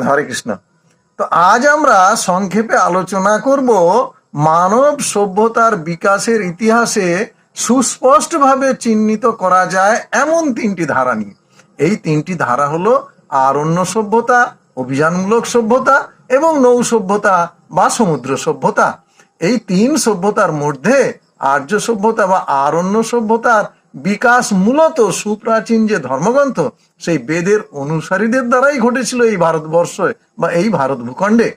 হরে কৃষ্ণ। তো আজ আমরা সংক্ষেপে আলোচনা করব মানব সভ্যতার বিকাশের ইতিহাসে সুস্পষ্টভাবে চিহ্নিত করা যায় এমন তিনটি ধারা নিয়ে। এই তিনটি ধারা হলো আরণ্য সভ্যতা, অভিযানমূলক সভ্যতা এবং নৌ সভ্যতা বা সমুদ্র সভ্যতা। এই তিন সভ্যতার মধ্যে আর্য সভ্যতা বা আরণ্য সভ্যতার বিকাশ মূলত সুপ্রাচীন যে ধর্মগ্রন্থ সেই বেদের অনুসারীদের দ্বারাই ঘটেছিল এই ভারতবর্ষে বা এই ভারত ভূখণ্ডে।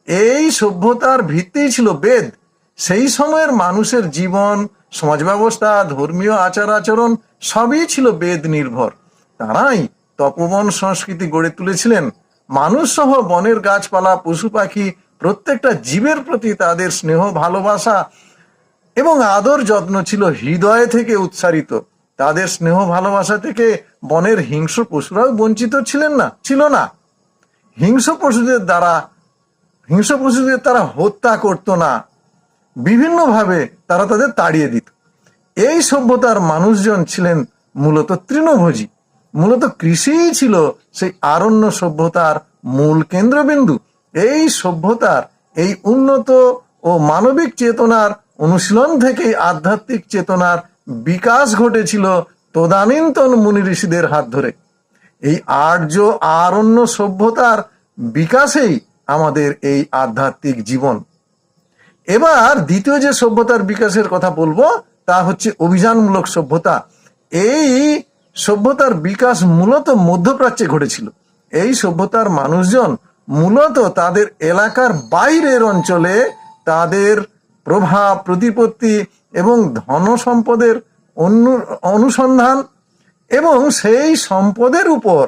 এই সভ্যতার ভিত্তি ছিল বেদ। সেই সময়ের মানুষের জীবন, সমাজ ব্যবস্থা, ধর্মীয় আচার আচরণ সবই ছিল বেদ নির্ভর। তারাই তপবন সংস্কৃতি গড়ে তুলেছিলেন। মানুষ সহ বনের গাছপালা, পশু পাখি প্রত্যেকটা জীবের প্রতি তাদের স্নেহ, ভালোবাসা এবং আদর যত্ন ছিল হৃদয় থেকে উৎসারিত। তাদের স্নেহ ভালোবাসা থেকে বনের হিংস্র পশুরাও বঞ্চিত ছিল না। হিংস্র পশুদের তারা হত্যা করত না, বিভিন্নভাবে তারা তাদের তাড়িয়ে দিত। এই সভ্যতার মানুষজন ছিলেন মূলত তৃণভোজী। মূলত কৃষিই ছিল সেই আরণ্য সভ্যতার মূল কেন্দ্রবিন্দু। এই সভ্যতার এই উন্নত ও মানবিক চেতনার অনুশীলন থেকেই আধ্যাত্মিক চেতনার বিকাশ ঘটেছিল তদানীন্তন মুনি ঋষিদের হাত ধরে। এই আর্য আরণ্য সভ্যতার বিকাশেই আমাদের এই আধ্যাত্মিক জীবন। এবার দ্বিতীয় যে সভ্যতার বিকাশের কথা বলবো তা হচ্ছে অভিযানমূলক সভ্যতা। এই সভ্যতার বিকাশ মূলত মধ্যপ্রাচ্যে ঘটেছিল। এই সভ্যতার মানুষজন মূলত তাদের এলাকার বাইরের অঞ্চলে তাদের প্রভাব, প্রতিপত্তি এবং ধন সম্পদের অনুসন্ধান এবং সেই সম্পদের উপর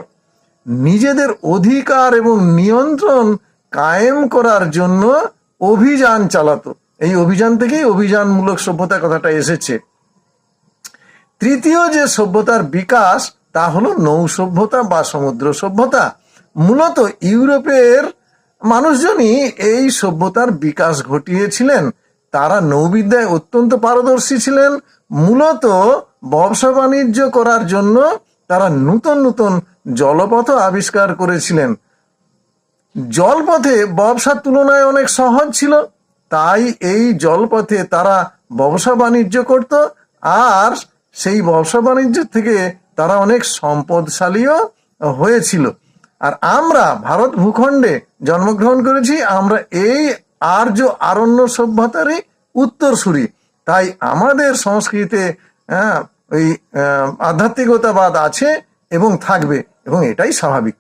নিজেদের অধিকার এবং নিয়ন্ত্রণ কায়েম করার জন্য অভিযান চালাতো। এই অভিযান থেকেই অভিযানমূলক সভ্যতা কথাটা এসেছে। তৃতীয় যে সভ্যতার বিকাশ তা হলো নৌ সভ্যতা বা সমুদ্র সভ্যতা। মূলত ইউরোপের মানুষজনই এই সভ্যতার বিকাশ ঘটিয়েছিলেন। তারা নৌবিদ্যায় অত্যন্ত পারদর্শী ছিলেন। মূলত ব্যবসা বাণিজ্য করার জন্য তারা নূতন নূতন জলপথ আবিষ্কার করেছিলেন। জলপথে ব্যবসার তুলনায় অনেক সহজ ছিল, তাই এই জলপথে তারা ব্যবসা বাণিজ্য করত, আর সেই ব্যবসা বাণিজ্য থেকে তারা অনেক সম্পদশালীও হয়েছিল। আর আমরা ভারত ভূখণ্ডে জন্মগ্রহণ করেছি, আমরা এই আর্য আরণ্য সভ্যতারই উত্তরসূরি। তাই আমাদের সংস্কৃতিতে ওই আধ্যাত্মিকতাবাদ আছে এবং থাকবে, এবং এটাই স্বাভাবিক।